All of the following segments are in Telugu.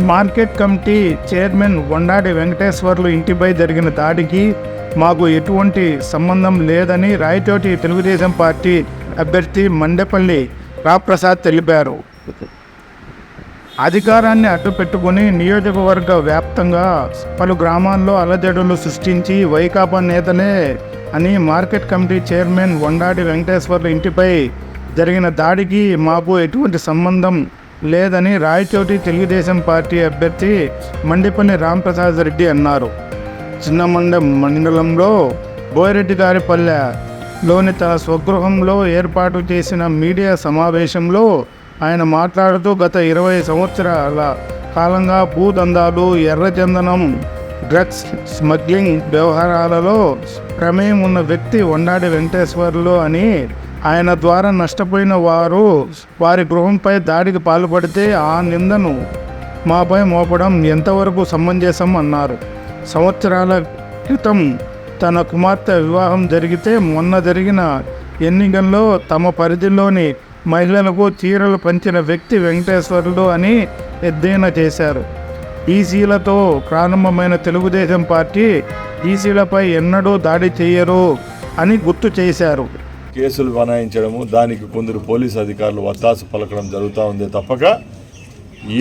మార్కెట్ కమిటీ చైర్మన్ వండాడి వెంకటేశ్వర్లు ఇంటిపై జరిగిన దాడికి మాకు ఎటువంటి సంబంధం లేదని రాయచోటి తెలుగుదేశం పార్టీ అభ్యర్థి మండేపల్లి రాప్రసాద్ తెలిపారు. అధికారాన్ని అడ్డుపెట్టుకుని నియోజకవర్గ వ్యాప్తంగా పలు గ్రామాల్లో అలజడులు సృష్టించి వైకాపా నేతనే అని మార్కెట్ కమిటీ చైర్మన్ వండాడి వెంకటేశ్వర్లు ఇంటిపై జరిగిన దాడికి మాకు ఎటువంటి సంబంధం లేదని రాయచోటి తెలుగుదేశం పార్టీ అభ్యర్థి మండిపల్లి రాంప్రసాద్ రెడ్డి అన్నారు. చిన్నమండ మండలంలో బోయిరెడ్డిగారిపల్లెలోని తన స్వగృహంలో ఏర్పాటు చేసిన మీడియా సమావేశంలో ఆయన మాట్లాడుతూ గత 20 సంవత్సరాల కాలంగా భూదందాలు, ఎర్రచందనం, డ్రగ్స్ స్మగ్లింగ్ వ్యవహారాలలో ప్రమేయం ఉన్న వ్యక్తి వండాడి వెంకటేశ్వర్లు అని, ఆయన ద్వారా నష్టపోయిన వారు వారి గృహంపై దాడికి పాల్పడితే ఆ నిందను మాపై మోపడం ఎంతవరకు సమంజసం అన్నారు. సంవత్సరాల క్రితం తన కుమార్తె వివాహం జరిగితే మొన్న జరిగిన ఎన్నికల్లో తమ పరిధిలోని మహిళలకు చీరలు పంచిన వ్యక్తి వెంకటేశ్వర్లు అని ఎద్దేనా చేశారు. ఈసీలతో ప్రారంభమైన తెలుగుదేశం పార్టీ ఈసీలపై ఎన్నడూ దాడి చేయరు అని గుర్తు చేశారు. కేసులు బనాయించడము, దానికి కొందరు పోలీసు అధికారులు వత్తాసు పలకడం జరుగుతూ ఉందే తప్పక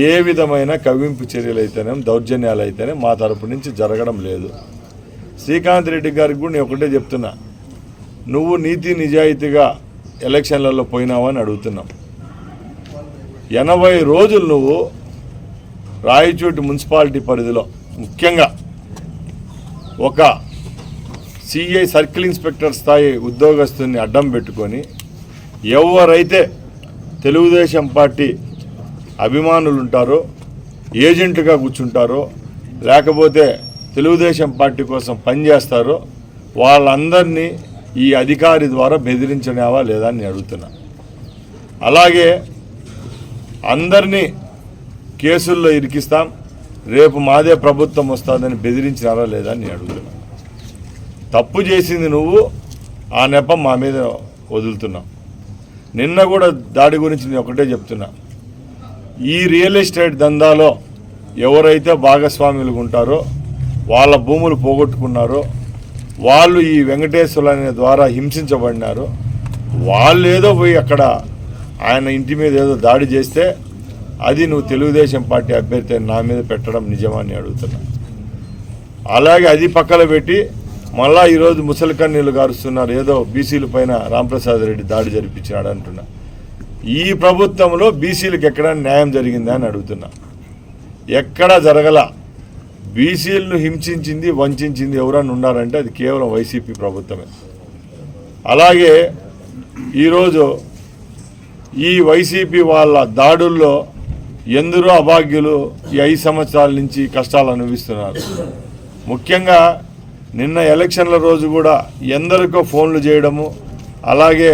ఏ విధమైన కవ్వింపు చర్యలు అయితేనే, దౌర్జన్యాలు అయితేనే మా తరపు నుంచి జరగడం లేదు. శ్రీకాంత్ రెడ్డి గారికి కూడా నేను ఒకటే చెప్తున్నా, నువ్వు నీతి నిజాయితీగా ఎలక్షన్లలో పోయినావని అడుగుతున్నాం. 80 రోజులు నువ్వు రాయచోటి మున్సిపాలిటీ పరిధిలో ముఖ్యంగా ఒక సిఐ సర్కిల్ ఇన్స్పెక్టర్ స్థాయి ఉద్యోగస్తుని అడ్డం పెట్టుకొని ఎవరైతే తెలుగుదేశం పార్టీ అభిమానులు ఉంటారో, ఏజెంట్గా కూర్చుంటారో, లేకపోతే తెలుగుదేశం పార్టీ కోసం పనిచేస్తారో వాళ్ళందరినీ ఈ అధికారి ద్వారా బెదిరించనేవా లేదా అని అడుగుతున్నా. అలాగే అందరినీ కేసుల్లో ఇరికిస్తాం, రేపు మాదే ప్రభుత్వం వస్తుందని బెదిరించినారా లేదా అని అడుగుతున్నా. తప్పు చేసింది నువ్వు, ఆ నెపం మా మీద వదులుతున్నావు. నిన్న కూడా దాడి గురించి నేను ఒకటే చెప్తున్నా, ఈ రియల్ ఎస్టేట్ దందాలో ఎవరైతే భాగస్వాములు ఉంటారో, వాళ్ళ భూములు పోగొట్టుకున్నారో, వాళ్ళు ఈ వెంకటేశ్వర్లు అనే ద్వారా హింసించబడినారు, వాళ్ళు ఏదో పోయి అక్కడ ఆయన ఇంటి మీద ఏదో దాడి చేస్తే అది నువ్వు తెలుగుదేశం పార్టీ అభ్యర్థి నా మీద పెట్టడం నిజమని అడుగుతున్నా. అలాగే అది పక్కన పెట్టి మళ్ళా ఈరోజు ముసలి కన్నీళ్ళు గారుస్తున్నారు, ఏదో బీసీల పైన రాంప్రసాద్ రెడ్డి దాడి జరిపించినాడు అంటున్నా. ఈ ప్రభుత్వంలో బీసీలకు ఎక్కడ న్యాయం జరిగిందా అని అడుగుతున్నా. ఎక్కడా జరగల. బీసీలను హింసించింది, వంచింది ఎవరన్నా ఉన్నారంటే అది కేవలం వైసీపీ ప్రభుత్వమే. అలాగే ఈరోజు ఈ వైసీపీ వాళ్ళ దాడుల్లో ఎందరో అభాగ్యులు ఈ 5 సంవత్సరాల నుంచి కష్టాలు అనుభవిస్తున్నారు. ముఖ్యంగా నిన్న ఎలక్షన్ల రోజు కూడా ఎందరికో ఫోన్లు చేయడము, అలాగే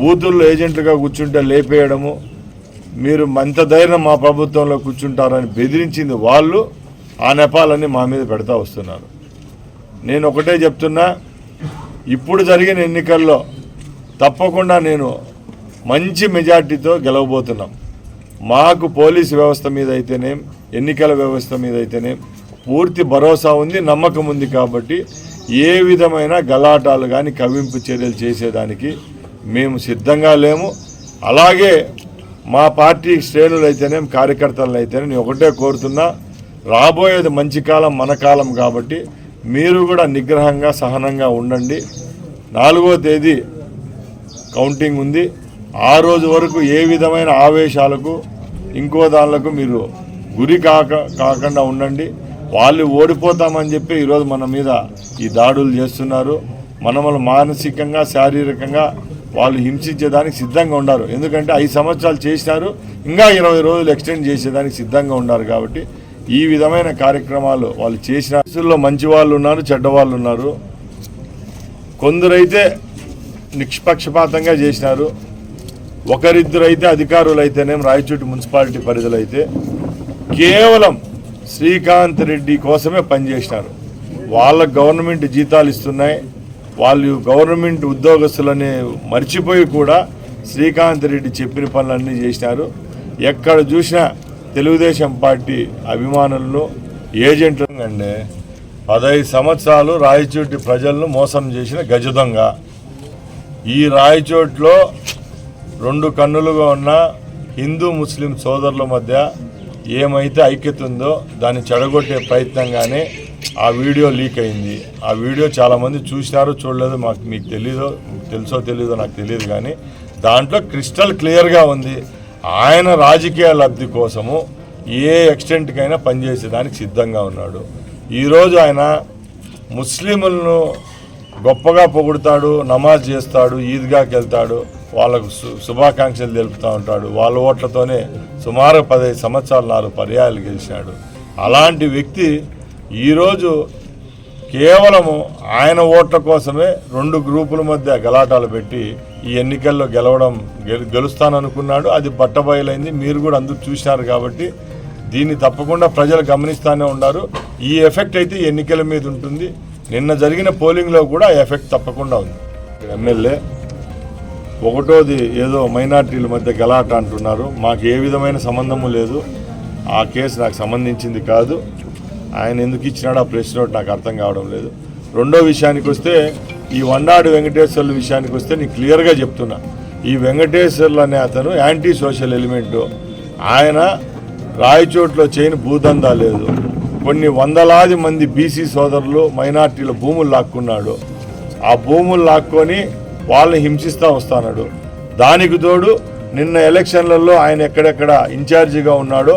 బూతుల్లో ఏజెంట్లుగా కూర్చుంటే లేపేయడము, మీరు మంత ధైర్యం మా ప్రభుత్వంలో కూర్చుంటారని బెదిరించింది వాళ్ళు. ఆ నెపాలన్నీ మా మీద పెడతా వస్తున్నారు. నేను ఒకటే చెప్తున్నా, ఇప్పుడు జరిగిన ఎన్నికల్లో తప్పకుండా నేను మంచి మెజార్టీతో గెలవబోతున్నాం. మాకు పోలీసు వ్యవస్థ మీద అయితేనేం, ఎన్నికల వ్యవస్థ మీద అయితేనేం పూర్తి భరోసా ఉంది, నమ్మకం ఉంది. కాబట్టి ఏ విధమైన గలాటాలు కానీ కవ్వింపు చర్యలు చేసేదానికి మేము సిద్ధంగా లేము. అలాగే మా పార్టీ శ్రేణులు అయితేనేం, కార్యకర్తలు అయితేనే నేను ఒకటే కోరుతున్నా, రాబోయేది మంచి కాలం, మన కాలం. కాబట్టి మీరు కూడా నిగ్రహంగా, సహనంగా ఉండండి. 4వ తేదీ కౌంటింగ్ ఉంది. ఆ రోజు వరకు ఏ విధమైన ఆవేశాలకు, ఇంకో దానిలకు మీరు గురి కాకుండా ఉండండి. వాళ్ళు ఓడిపోతామని చెప్పి ఈరోజు మన మీద ఈ దాడులు చేస్తున్నారు. మనల్ని మానసికంగా, శారీరకంగా వాళ్ళు హింసించేదానికి సిద్ధంగా ఉన్నారు. ఎందుకంటే 5 సంవత్సరాలు చేసినారు, ఇంకా 20 రోజులు ఎక్స్టెండ్ చేసేదానికి సిద్ధంగా ఉన్నారు. కాబట్టి ఈ విధమైన కార్యక్రమాలు వాళ్ళు చేసిన కేసుల్లో మంచి వాళ్ళు ఉన్నారు, చెడ్డవాళ్ళు ఉన్నారు. కొందరైతే నిష్పక్షపాతంగా చేసినారు, ఒకరిద్దరైతే అధికారులు అయితేనేం రాయచోటి మున్సిపాలిటీ పరిధిలో అయితే కేవలం శ్రీకాంత్ రెడ్డి కోసమే పనిచేసినారు. వాళ్ళ గవర్నమెంట్ జీతాలు ఇస్తున్నాయి, వాళ్ళు గవర్నమెంట్ ఉద్యోగస్తులని మర్చిపోయి కూడా శ్రీకాంత్ రెడ్డి చెప్పిన పనులన్నీ చేసినారు. ఎక్కడ చూసినా తెలుగుదేశం పార్టీ అభిమానులను ఏజెంట్లు అంటే 15 సంవత్సరాలు రాయచోటి ప్రజలను మోసం చేసిన గజదొంగ. ఈ రాయచోట్లో 2 కన్నులుగా ఉన్న హిందూ ముస్లిం సోదరుల మధ్య ఏమైతే ఐక్యత ఉందో దాన్ని చెడగొట్టే ప్రయత్నంగానే ఆ వీడియో లీక్ అయింది. ఆ వీడియో చాలామంది చూసినారో చూడలేదో మీకు తెలుసో తెలీదో నాకు తెలియదు, కానీ దాంట్లో క్రిస్టల్ క్లియర్గా ఉంది ఆయన రాజకీయ లబ్ధి కోసము ఏ ఎక్స్టెంట్కైనా పనిచేసేదానికి సిద్ధంగా ఉన్నాడు. ఈరోజు ఆయన ముస్లింలను గొప్పగా పొగుడుతాడు, నమాజ్ చేస్తాడు, ఈద్గాకి వెళ్తాడు, వాళ్ళకు శుభాకాంక్షలు తెలుపుతూ ఉంటాడు. వాళ్ళ ఓట్లతోనే సుమారు 15 సంవత్సరాలు 4 పర్యాయాలు గెలిచినాడు. అలాంటి వ్యక్తి ఈరోజు కేవలము ఆయన ఓట్ల కోసమే 2 గ్రూపుల మధ్య గలాటాలు పెట్టి ఈ ఎన్నికల్లో గెలుస్తాననుకున్నాడు. అది బట్టబయలైంది. మీరు కూడా అందరూ చూసినారు కాబట్టి దీన్ని తప్పకుండా ప్రజలు గమనిస్తూనే ఉన్నారు. ఈ ఎఫెక్ట్ అయితే ఎన్నికల మీద ఉంటుంది. నిన్న జరిగిన పోలింగ్లో కూడా ఎఫెక్ట్ తప్పకుండా ఉంది. ఎమ్మెల్యే ఒకటోది ఏదో మైనార్టీల మధ్య గలాట అంటున్నారు. మాకు ఏ విధమైన సంబంధము లేదు. ఆ కేసు నాకు సంబంధించింది కాదు. ఆయన ఎందుకు ఇచ్చినాడు ఆ ప్రెస్ నోట్ నాకు అర్థం కావడం లేదు. రెండో విషయానికి వస్తే ఈ వండాడు వెంకటేశ్వర్ల విషయానికి వస్తే నేను క్లియర్గా చెప్తున్నా. ఈ వెంకటేశ్వర్లు అనే అతను యాంటీ సోషల్ ఎలిమెంటు. ఆయన రాయచోట్లో చేయని భూదందా లేదు. కొన్ని వందలాది మంది బీసీ సోదరులు మైనార్టీల భూములు లాక్కున్నాడు. ఆ భూములు లాక్కొని వాళ్ళని హింసిస్తూ వస్తున్నాడు. దానికి తోడు నిన్న ఎలక్షన్లలో ఆయన ఎక్కడెక్కడ ఇన్ఛార్జిగా ఉన్నాడో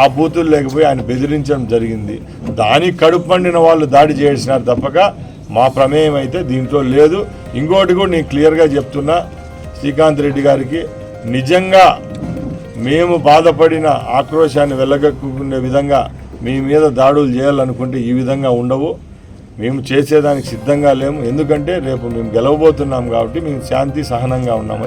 ఆ బూతులు లేకపోయి ఆయన బెదిరించడం జరిగింది. దానికి కడుపు పండిన వాళ్ళు దాడి చేసినారు తప్పక మా ప్రమేయం అయితే దీంట్లో లేదు. ఇంకోటి కూడా నేను క్లియర్గా చెప్తున్నా శ్రీకాంత్ రెడ్డి గారికి, నిజంగా మేము బాధపడిన ఆక్రోశాన్ని వెళ్ళగక్కునే విధంగా మీ మీద దాడులు చేయాలనుకుంటే ఈ విధంగా ఉండవు. మేము చేసేదానికి సిద్ధంగా లేము. ఎందుకంటే రేపు మేము గెలవబోతున్నాం కాబట్టి మేము శాంతి సహనంగా ఉన్నామని